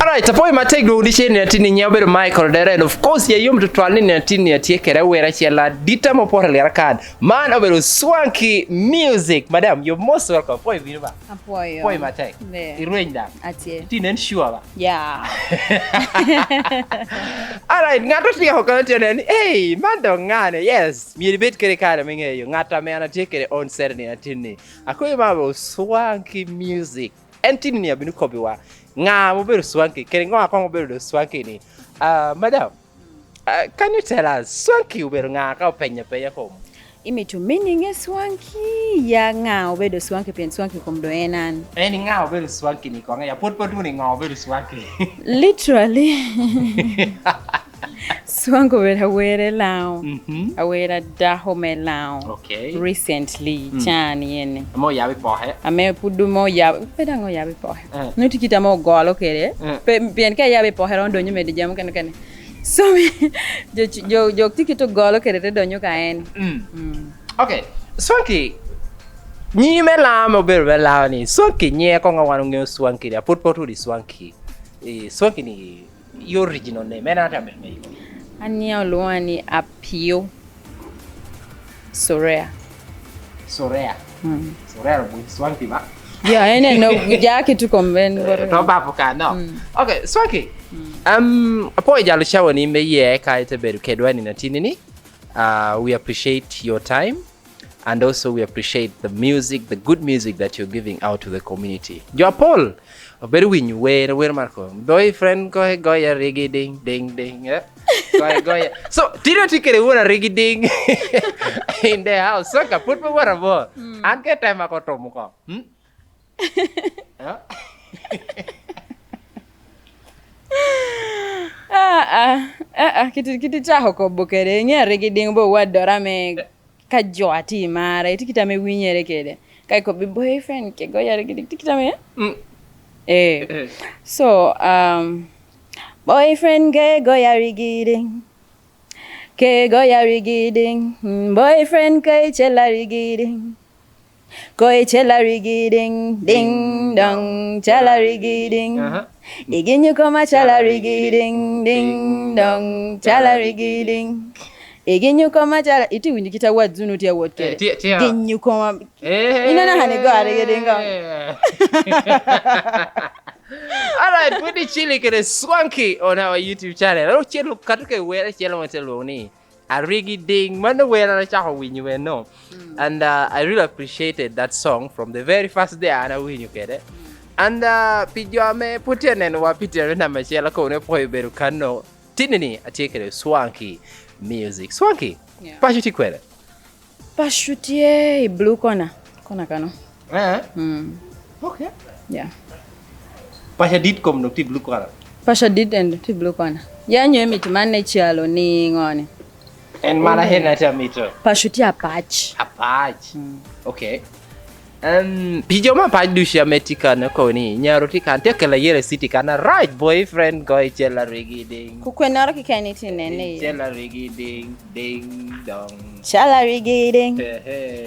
Alright, tapo imatego udisheni atini nyabedo Michael Dere, and of course ya yom tutwalni ni atini atiekere wera chiela dita mopora lera card. Man obedo swanky music. Madam, you're most welcome. Poi vino ba? Apoyo. Poi mateg. Irwenda. Atie. Tinen sure ba? Yeah. Alright, ngato tiya hokanti nani. Hey, mando ngane. Yes, mi debate kere kare mengeyo. Ngata me anatekere on Saturday atini. Akoyo mabo swanky music. Entini ni abinu kobiwa. Nga mobedo swanky. Kere ngo akon mobedo swanky ni. Madam, can you tell us swanky ubedo nga ka penya kom? Imi tu meaning swanky ya nga obedo swanky pen swanky komdo enan. Eni nga obedo swanky ni ko nga ya pot ni nga obedo swanky. Literally. Swanky obedo were lao. Awera daho me lao. Okay. Recently chani yene. Mo yabi pohe. Ame pudu mo yabi pedango yabi pohe. No tikita mo golo kere. Pien ka yabi pohe rondo nyume de jamu kan. So jo tikito golo kere te donyo ka en. Okay. Swanky ni me la mo be la ni. Swanky nye ko nga wanu nge swanky ya pot di swanky. Swanky ni your original name. Ena ta me. Ania luani apio. Sorea. Sorea bu swanky ba? Yeah, ene no jaki tu konven. To ba poka no. Okay, swanky. Apo jalo shawo ni me ye ka ite bedu kedwani na tinini. We appreciate your time, and also we appreciate the music, the good music that you're giving out to the community. Your Paul, very win you where Marco. Boyfriend go ya reggae ding yeah. Go ya. So did you take a reggae ding in the house? So ka put me what about? And get time I got to kiti chaho ko bokere nya regiding bo wadora me ka joati mara itikita me winyere kede kai ko bi boyfriend ke go ya regiding tikita me so boyfriend ke go ya regiding boyfriend ke chela regiding chela regiding ding dong chela regiding Iginyu koma chala rigiding ding dong chala rigiding. Iginyu koma chala iti winji kita wadzunu tia wotke. Iginyu koma. Inana hane go rigiding go. Alright, put the chili kere swanky on our YouTube channel. Oh, chelo katuke wera chelo matelo ni. A rigiding mano wera na chaho winyu no. And I really appreciated that song from the very first day ana winyu kede. And pijame putene wa pitene na machela ko ne poi beru kano tinini atikere swanky music. Swanky. Yeah. Pashuti kwele. Pashuti blue kona kano. Okay. Yeah. Pasha dit kom no ti blue kona. Pasha dit and ti blue kona. Ya nyo mi tumane chialo ni ngone. En mana hena ta mito. Pashuti apach. Okay. Pijoma padusha metika na ko ni nyaro tika tekela yere city kana right boyfriend go chela regiding kukwenara kikani tinene chela regiding ding dong chala regiding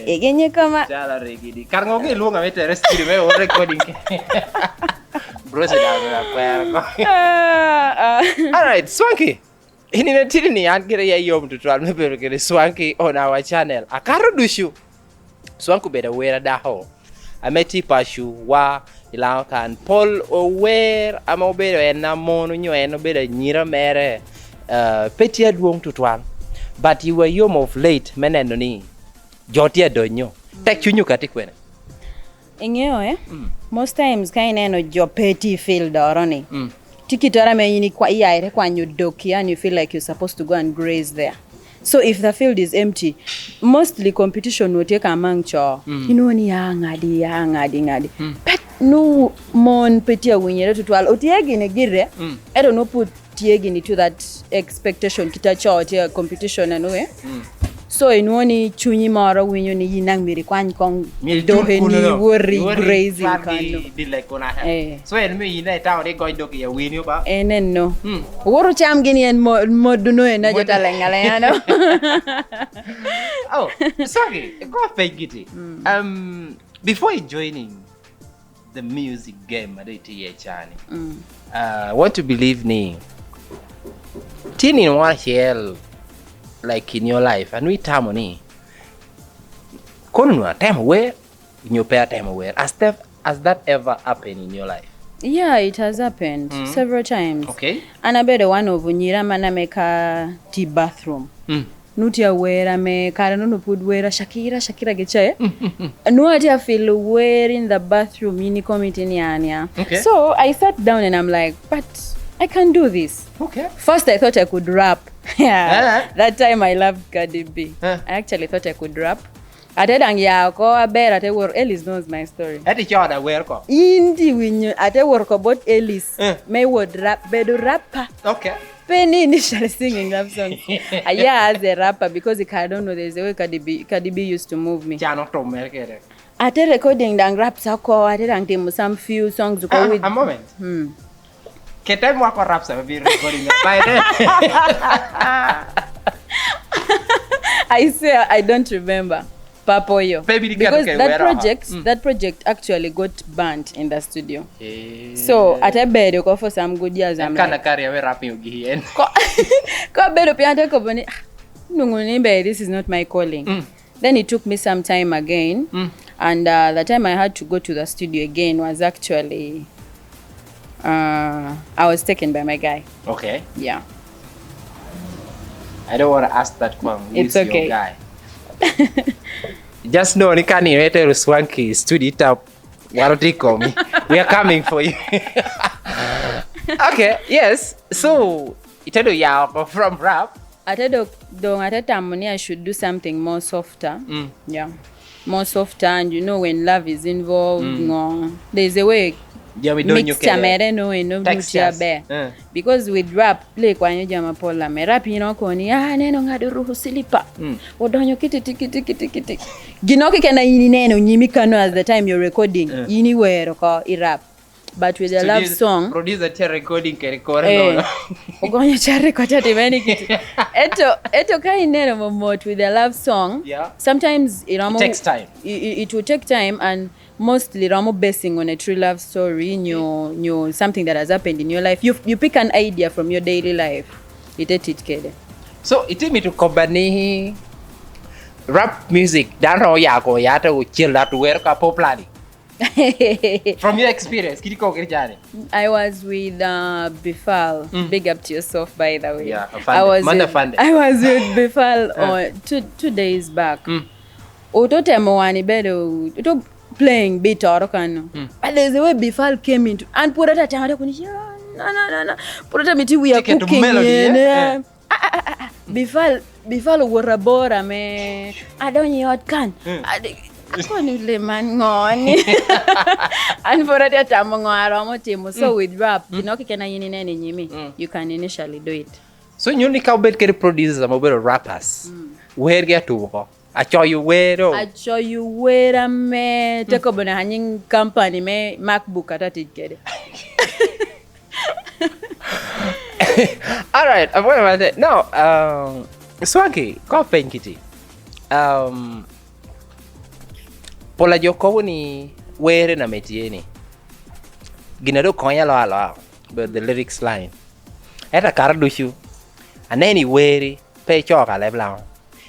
igenye kama chala regiding karngo ke lunga mete restiri me o recording bro se da kwa alright swanky ini na tiri ni angere ya yom tutual me bero ke swanky on our channel akaro dushu Swanky beda wera daho. Ameti pashu wa ilang kan Paul ower ama obedo ena mono nyo eno beda nyira mere peti aduong tutwang. But you were yom of late meneno ni joti adonyo. Tek chunyu kati kwene. Ingeo most times kaineno jo peti feel doroni. Tikitora me yini kwa iyaire kwa nyudoki and you feel like you're supposed to go and graze there. So if the field is empty, mostly competition will take among cho. You know ni ngadi. But no mon petia winyere tutwal. Otiegi ne gire. I don't know put tiegi into that expectation kita cho tia competition anwe. So inwoni chunyi mara winyo ni yinang miri kwany kong dohe ni worry grazing kano. So enme yina itaw de goy doki ya winyo ba? No. Woro cham gini en moduno na jota lengaleno. Oh, sorry. Go fake giti. Before joining the music game aditi chani. Want to believe ni tini in one hell like in your life and we tamo ni konunwa time where in your pair time where has that ever happened in your life? Yeah, it has happened several times. Okay. And I bet one of nyira mana meka ti bathroom. Nutia wera me karano no put wera Shakira gechae. No I feel where in the bathroom ini committee niania. Okay. So I sat down and I'm like, but I can do this. Okay. First I thought I could rap. Yeah. That time I loved Cardi B. I actually thought I could rap. Ate dang ya ko aber ate wor Ellis knows my story. Ate choda where ko? Indi winyo ate wor ko bot Ellis. May would rap bedo rapper. Okay. Penny initially singing rap songs. Yeah, as a rapper because I don't know there's a way Cardi B used to move me. Jano to merkere. Ate recording dang rap sako ate dang demo some few songs go with a moment. Ketem wako rap sa be recording by then. I swear I don't remember. Papoyo. Because that project actually got banned in the studio. So at a bed you go for some good years. I'm like career we rapping again. Ko bed piante ko boni. Nunguni this is not my calling. Then it took me some time again. And the time I had to go to the studio again was actually I was taken by my guy. Okay. Yeah. I don't want to ask that one. It's okay. Your guy? Just know, Nikani later Swanky stood it up. Why don't you call me? We are coming for you. Okay, yes. So, itedo ya from rap. Atedo don atetamoni I should do something more softer. Yeah. More softer, and you know when love is involved, there's a way mixed tamere no bear. Because with rap play kwa nyama pola me rap koni neno ngado ruhu silipa odonyo kiti ginoki kana yini neno nyimika no as the time you're recording yini wero ko rap. But with a love song producer te recording ke record ogonyo cha record ati many kiti eto kai neno momot with a love song. Sometimes it takes time. It will take time, and mostly Ramo basing on a true love story, new something that has happened in your life. You pick an idea from your daily life. It kede. So it me to combine rap music. Dano yako yata chill that work a popular. From your experience, I was with Bifal. Big up to yourself, by the way. Yeah, I was with Bifal on 2 days back. Utotemowani bedo uto playing beat or kano. But there's a way Bifal came into and put at a time. No. Put at a we are cooking. Bifal were a bora me. I don't know what can. Man ngoni and for that time so with rap you can initially do it. So you need to get producers and mobile rappers. Where get to I show you where me take up on a hanging company me MacBook at it get. All right, I'm going about it now. Swanky, go pen kitty. Pola joko ni were na metieni. Ginado konya lo but the lyrics line. Eta karadushu. Aneni were pe choka lebla.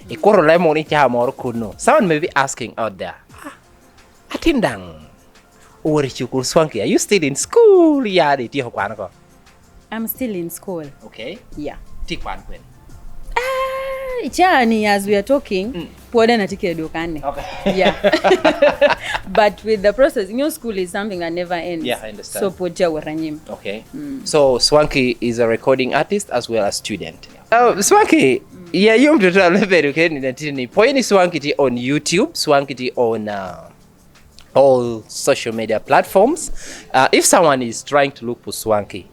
E koro le moni cha moro kuno. Someone may be asking out there. Atindang. Ori chukur Swanky, are you still in school? Yeah, ti hokwana ko. I'm still in school. Okay. Yeah. Tikwan kwen. Chani, as we are talking, okay. Yeah. But with the process, school is something that never ends. Yeah, I understand. So waranyim. Okay. So Swanky is a recording artist as well as student. Swanky, yeah, you have to tell me Poini Swanky on YouTube, Swanky on all social media platforms. If someone is trying to look for Swanky,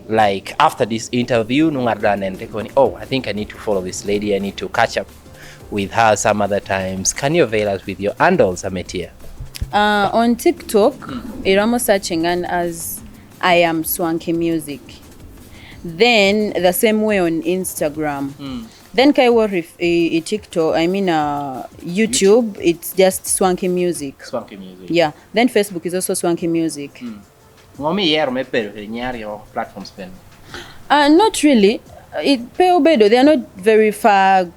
like after this interview, I think I need to follow this lady. I need to catch up with her some other times. Can you avail us with your handles, Ametia? On TikTok, I'm searching as I am Swanky Music. Then the same way on Instagram, Then kai war if TikTok, I mean YouTube, it's just swanky music. Swanky music. Yeah. Then Facebook is also swanky music. Ngomi yero me pero nyari yo platforms pen. Not really. It pe obedo, they are not very far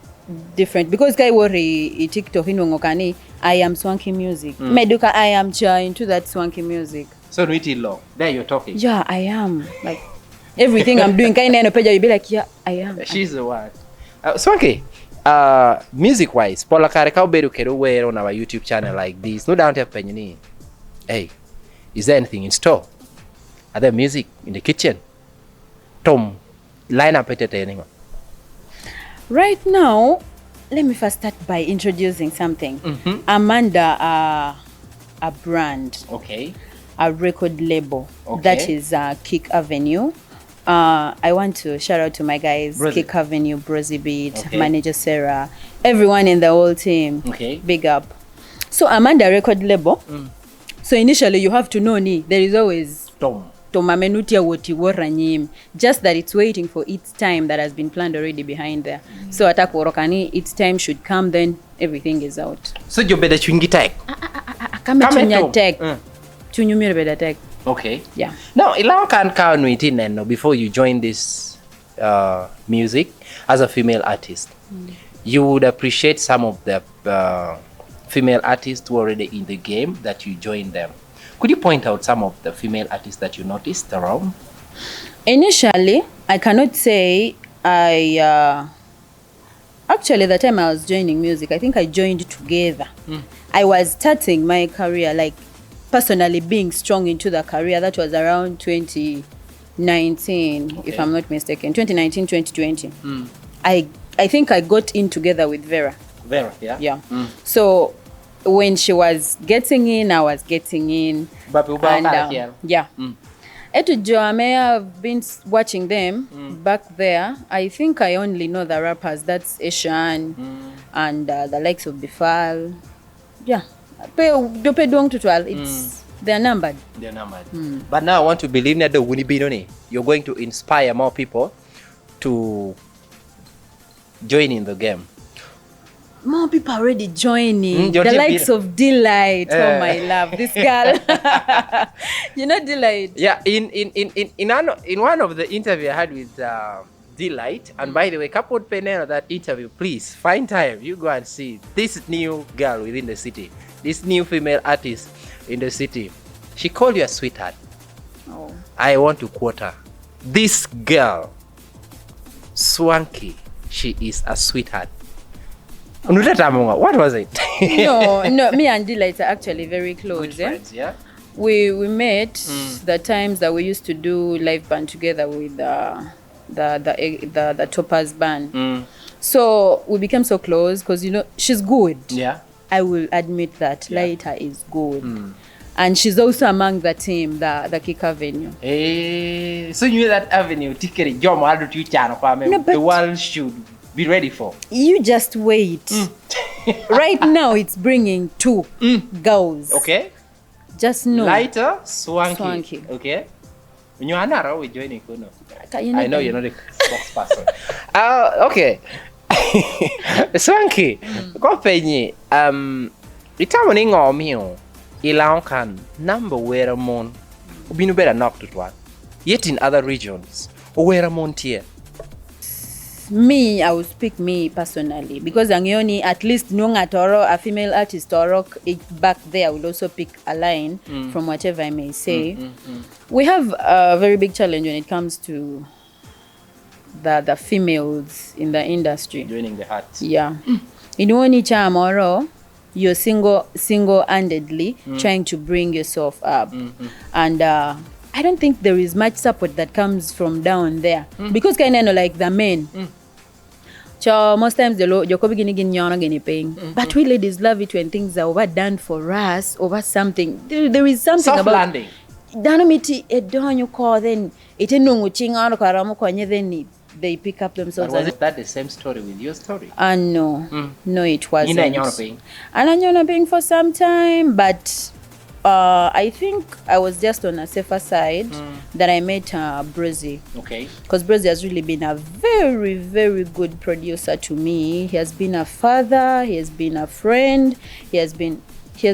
different because kai war TikTok inongokani I am swanky music. Meduka I am into that swanky music. So really long. There you're talking. Yeah, I am. Like everything I'm doing, kind of page, you'll be like, yeah, I am. She's the one. Swanky, music wise, Paula Kareka Beru Keruwe on our YouTube channel like this. No doubt opinion. Hey, is there anything in store? Are there music in the kitchen? Tom, line up entertaining. Right now, let me first start by introducing something. Amanda, a brand. Okay. A record label. Okay. That is Kick Avenue. I want to shout out to my guys, Kick Avenue, Brosy Beat, manager Sarah, everyone in the whole team. Okay. Big up. So Amanda record label. So initially you have to know there is always just that it's waiting for its time that has been planned already behind there. So atakurokani its time should come, then everything is out. So you better chungi tag. Tech. Okay. Yeah. Now, ilang kan within before you join this music as a female artist, you would appreciate some of the female artists who are already in the game that you joined them. Could you point out some of the female artists that you noticed around? Initially, I cannot say I actually the time I was joining music, I think I joined together. I was starting my career like personally being strong into the career. That was around 2019, if I'm not mistaken. 2019, 2020. I think I got in together with Vera. Vera, yeah? Yeah. So when she was getting in, I was getting in. And, yeah. Etu Jo, I may have been watching them back there. I think I only know the rappers. That's Eshan and the likes of Bifal. Yeah. They're numbered. They're numbered. But now I want to believe that you're going to inspire more people to join in the game. More people already joining. The likes of Delight. Oh my love, this girl. You know Delight? Yeah. In one of the interview I had with Delight, and by the way, couple Penero that interview, please find time. You go and see this new girl within the city. This new female artist in the city. She called you a sweetheart. Oh. I want to quote her. This girl, Swanky, she is a sweetheart. What was it? No, me and Delight are actually very close. Good friends, yeah? We met the times that we used to do live band together with the Topaz band. So we became so close because she's good. Yeah. I will admit that Lira is good. And she's also among the team, the Kick Avenue. So you know that avenue, the world should be ready for. You just wait. Right now it's bringing 2 girls. Okay. Just know. Lighter, Swanky. Okay. When you are not we joining, I know you're not a spokesperson. Okay. Swanky, go penny. Returning on me, Ilang can number where a mon, Binu better knock to one. Yet in other regions, or where a mon tier. Me, I will speak me personally because Angioni, at least Nunga Toro, a female artist Toro, back there will also pick a line from whatever I may say. We have a very big challenge when it comes to the females in the industry. Joining the heart. Yeah. In one chamoro, you're single-handedly trying to bring yourself up. And I don't think there is much support that comes from down there. Because kind of like the men. Most times you're paying. But we ladies love it when things are overdone for us, over something. There is something soft about landing. Then they pick up themselves. But was that the same story with your story? No. No, it wasn't. You know, And I'm paying for some time, but I think I was just on a safer side that I met Brizzy. Okay. Because Brizzy has really been a very, very good producer to me. He has been a father, he has been a friend, he has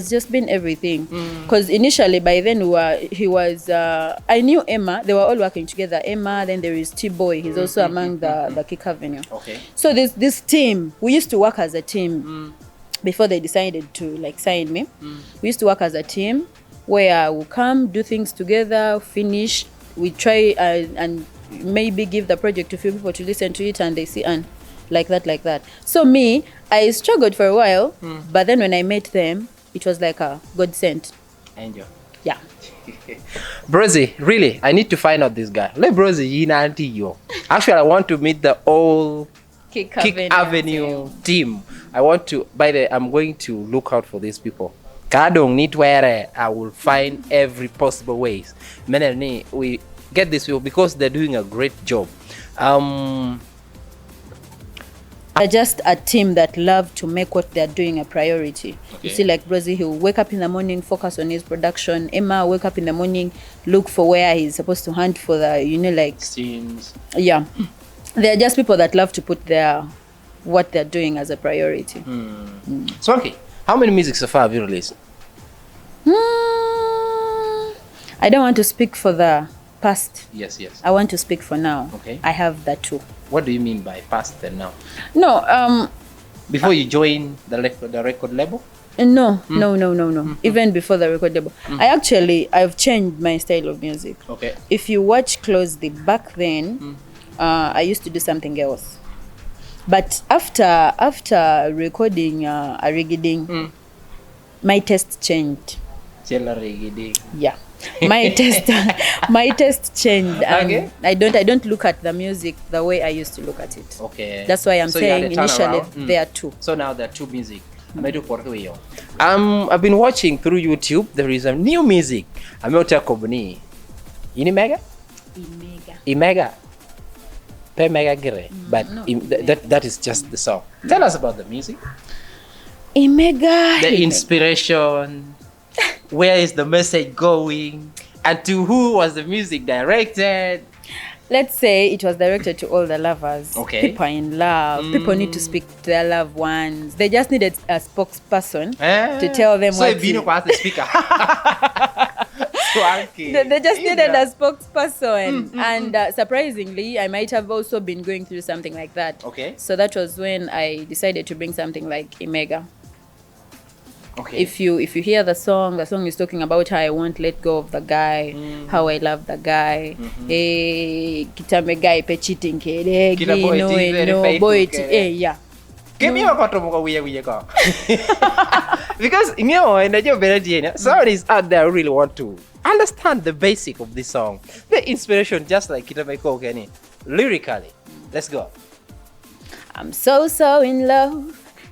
just been everything. Because initially, by then, I knew Emma. They were all working together. Emma, then there is T-Boy. He's also among the Kick Avenue. Okay. So this team, we used to work as a team before they decided to like sign me. We used to work as a team where we'll come, do things together, finish. We try and maybe give the project to a few people to listen to it, and they see and like that. So me, I struggled for a while, but then when I met them, it was like a godsend. Angel. Yeah. Brizzy, really, I need to find out this guy. Let Brizzy in auntie yo. Actually, I want to meet the whole Kick Avenue team. I want to. By the way, I'm going to look out for these people. Kadong need where I will find every possible ways. Many we get this people because they're doing a great job. They're just a team that love to make what they're doing a priority. Okay. You see, like Brizzy, he'll wake up in the morning, focus on his production. Emma wake up in the morning, look for where he's supposed to hunt for the, like scenes. Yeah, they're just people that love to put what they're doing as a priority. Swanky, how many music so far have you released? I don't want to speak for the past. Yes. I want to speak for now. Okay. I have that too. What do you mean by past and now? No. Before you join the record label? No. Even before the record label. I've changed my style of music. Okay. If you watch closely, back then, I used to do something else. But after recording Arigiding, my taste changed. Yeah. My taste changed. Okay. I don't look at the music the way I used to look at it. Okay. That's why I'm saying initially there are two. So now there are two music. I've been watching through YouTube. There is a new music. I'm out here company. Imega. Pe mega gire. But that is just the song. Tell us about the music. Imega. The inspiration. Where is the message going? And to who was the music directed? Let's say it was directed to all the lovers. Okay. People are in love. People need to speak to their loved ones. They just needed a spokesperson to tell them what to... was the speaker. Swanky. They just needed a spokesperson. And surprisingly, I might have also been going through something like that. Okay. So that was when I decided to bring something like Imega. Okay. If you hear the song is talking about how I won't let go of the guy, how I love the guy. Kitame guy pe cheating kedegi no boy yeah. Give me a bottom we go. Because somebody is out there who really want to understand the basic of this song. The inspiration just like Kitame Ko Kenny. Lyrically. Let's go. I'm so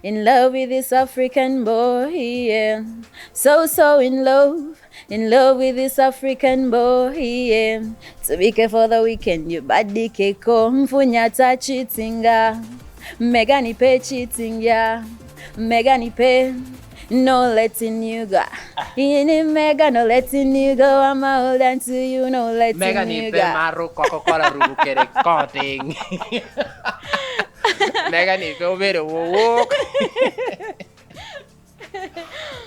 in love with this African boy, yeah. So in love with this African boy, yeah. To be careful for the weekend, you body keko, mfunyata cheatinga. Mega nipe cheating, yeah. Mega nipe, no letting you go. In mega, no letting you go. I'm all down to you, no letting mega you go. Mega nipe maru Coca-Cola rubu kere cutting. Mega nipe over walk.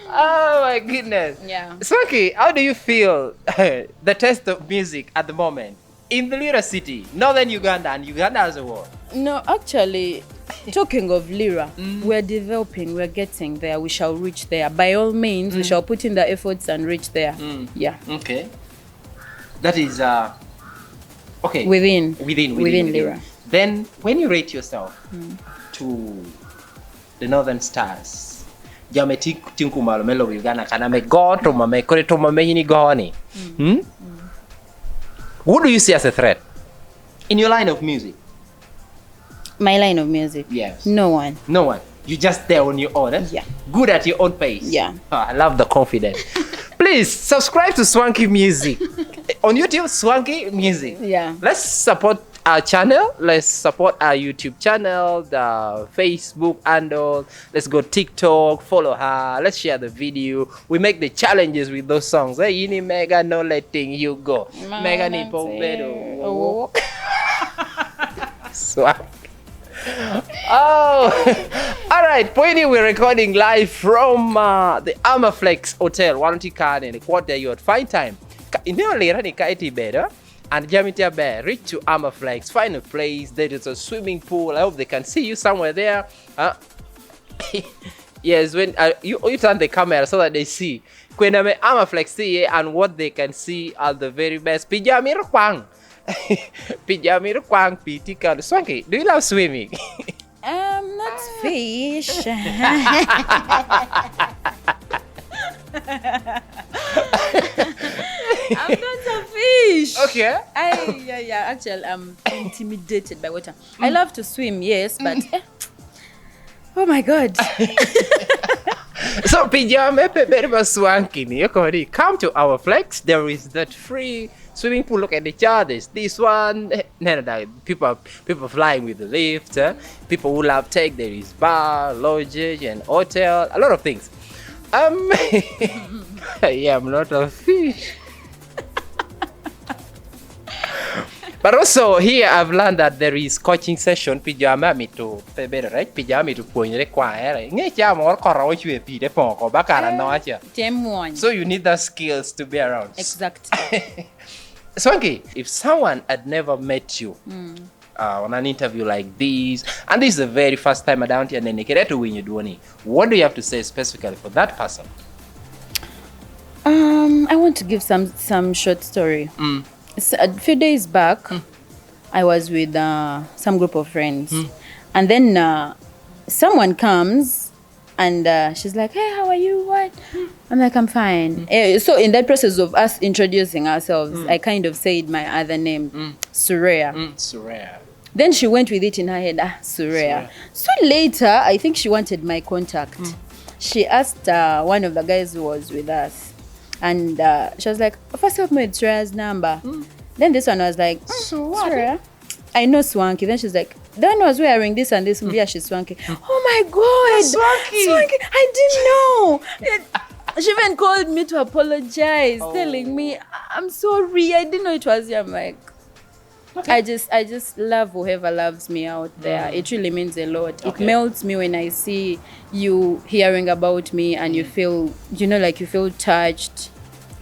Oh my goodness. Yeah. Swanky, how do you feel the taste of music at the moment in the Lira city, northern Uganda and Uganda as a whole? No, actually, talking of Lira, we're developing, we're getting there, we shall reach there. By all means, we shall put in the efforts and reach there. Yeah. Okay. That is okay. Within Lira. Then when you rate yourself to the northern stars, Jameti Tinkumalo Melo Uganda Kaname God to Mame Koreto Mame Goni. Who do you see as a threat in your line of music? My line of music? Yes. No one. No one. You're just there on your own. Eh? Yeah. Good at your own pace. Yeah. Oh, I love the confidence. Please subscribe to Swanky Music. On YouTube, Swanky Music. Yeah. Let's support our channel. Let's support our YouTube channel, the Facebook handle. Let's go TikTok, follow her. Let's share the video. We make the challenges with those songs. Hey, Yini Mega no letting you go. Mega nipo bedo. Swag. Oh, all right. Pointy, we're recording live from the Amaflex Hotel. Warranty card in the quarter. You would find time. In the Lira ni kaiti better. And Jamitia Bear, reach to Amaflex, find a place. There is a swimming pool. I hope they can see you somewhere there. Yes, when you turn the camera so that they see. When I'm Amaflex see and what they can see are the very best. Pijamir Kwang. Pijamir Kwang Pitika. Swanky, do you love swimming? Not fish. I'm not a fish. Okay. Actually, I'm intimidated by water. I love to swim, yes, but oh my God. So pijama pepe swanky ni yokori. Come to our flex. There is that free swimming pool. Look at the charges. This one, no. People flying with the lift. People who love take. There is bar, lodges, and hotel. A lot of things. Yeah, I'm not a fish. But also here I've learned that there is coaching session pijama mi to better right pijama mi to puonjre kwaere nge chamo or koro chwe pi de poko bakara no acha so you need the skills to be around. Exactly. Swanky, if someone had never met you on an interview like this, and this is the very first time down here, and then to win you doing, what do you have to say specifically for that person? I want to give some short story. So a few days back, I was with some group of friends, and then someone comes and she's like, "Hey, how are you? What?" I'm like, "I'm fine." So in that process of us introducing ourselves, I kind of said my other name, Suraya. Suraya. Then she went with it in her head, Suraya. So later, I think she wanted my contact. She asked one of the guys who was with us. And she was like, first help me with Suraya's number. Then this one was like, Suraya? I know Swanky. Then she's like, that one was wearing this and this. Yeah, she's Swanky. Oh my God. Swanky. I didn't know. She even called me to apologize, telling me, I'm sorry. I didn't know it was you. I'm like, okay. I just love whoever loves me out there. It really means a lot. Okay. It melts me when I see you hearing about me and you feel, like you feel touched.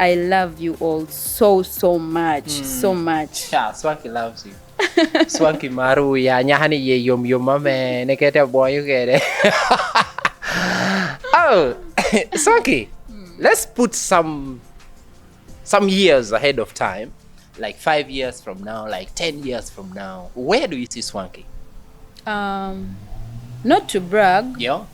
I love you all so much. So much. Yeah, Swanky loves you. Swanky maru ya nyahani ye yum mame nekete boy you get it. Oh, Swanky, let's put some years ahead of time. Like 5 years from now, like 10 years from now, where do you see Swanky? Not to brag. Yeah.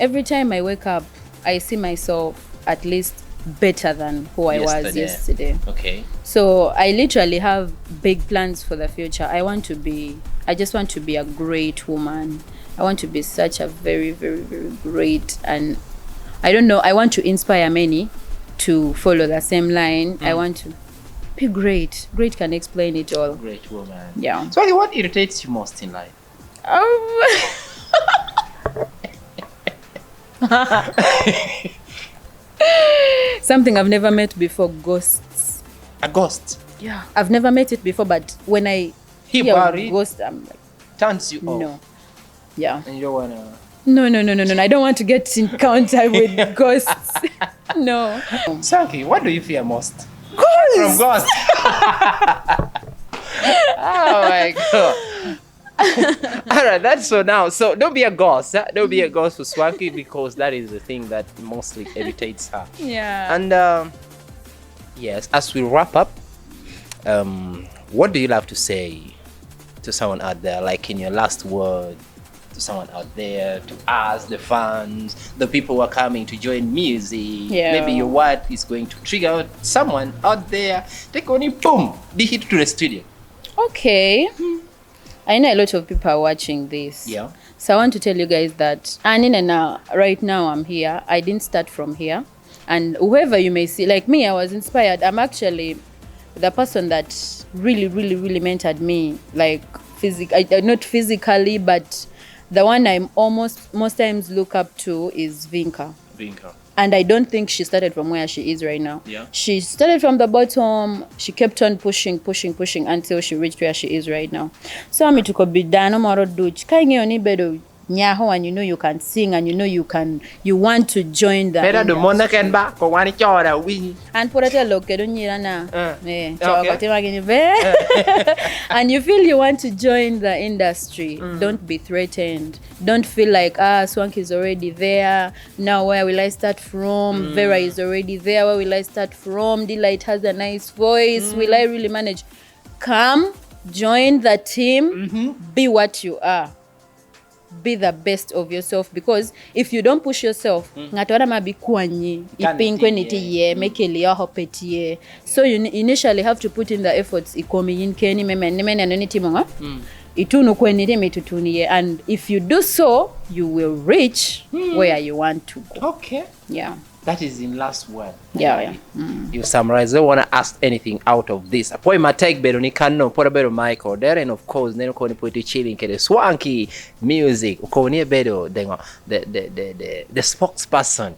Every time I wake up, I see myself at least better than who I was yesterday. Okay. So I literally have big plans for the future. I just want to be a great woman. I want to be such a very, very, very great, and I don't know, I want to inspire many to follow the same line. I want to be great. Great can explain it all. Great woman. Yeah. So what irritates you most in life? Something I've never met before, ghosts. A ghost? Yeah. I've never met it before, but when I hear a ghost, I'm like... Turns you off? No. Yeah. And you don't want to... No. I don't want to get encounter with ghosts. No. Swanky, what do you fear most? Ghosts! From ghosts. Oh my God. All right, that's so now. So don't be a ghost. Don't be a ghost for Swanky, because that is the thing that mostly irritates her. Yeah. And yes, as we wrap up, what do you have to say to someone out there, like in your last word, to someone out there, to us, the fans, the people who are coming to join music? Yeah. Maybe your word is going to trigger someone out there. Take only boom, be hit to the studio. Okay. I know a lot of people are watching this. Yeah. So I want to tell you guys that right now I'm here. I didn't start from here. And whoever you may see, like me, I was inspired. I'm actually the person that really mentored me, like not physically, but the one I'm most times look up to is Vinka. And I don't think she started from where she is right now. Yeah. She started from the bottom. She kept on pushing until she reached where she is right now. So I'm to be dano moro duch. Kaingi oni bedo nyaho, and you know you can sing, and you know you want to join the better do mona ken ba ko wani chora wi and put a look at and you feel you want to join the industry. Don't be threatened. Don't feel like Swanky is already there. Now where will I start from? Vera is already there. Where will I start from? Delight has a nice voice. Will I really manage? Come, join the team. Be what you are. Be the best of yourself, because if you don't push yourself, ngatora mabikwanyi ipinkwe nitiye mekeli ya hopetiye. So you initially have to put in the efforts ikomi yinkeni memene anoniti monga itunu kwenire mitutuniye, and if you do so you will reach where you want to go. Okay, yeah, that is in last word. Yeah. You summarize. I don't want to ask anything out of this. Apoy matake bedo ni kano pora bedo Michael there, and of course neno ko ni put chilling kede Swanky music ko ni bedo the spokesperson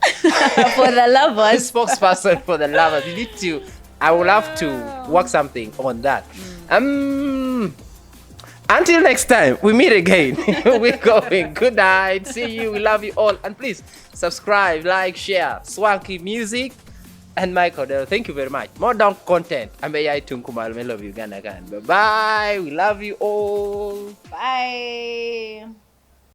for the lovers. Spokesperson for the lovers. You need to. I will have to work something on that. Until next time, we meet again. We're going. Good night. See you. We love you all. And please subscribe, like, share. Swanky music and Michael. Thank you very much. More down content. I love you, Uganda. Bye bye. We love you all. Bye.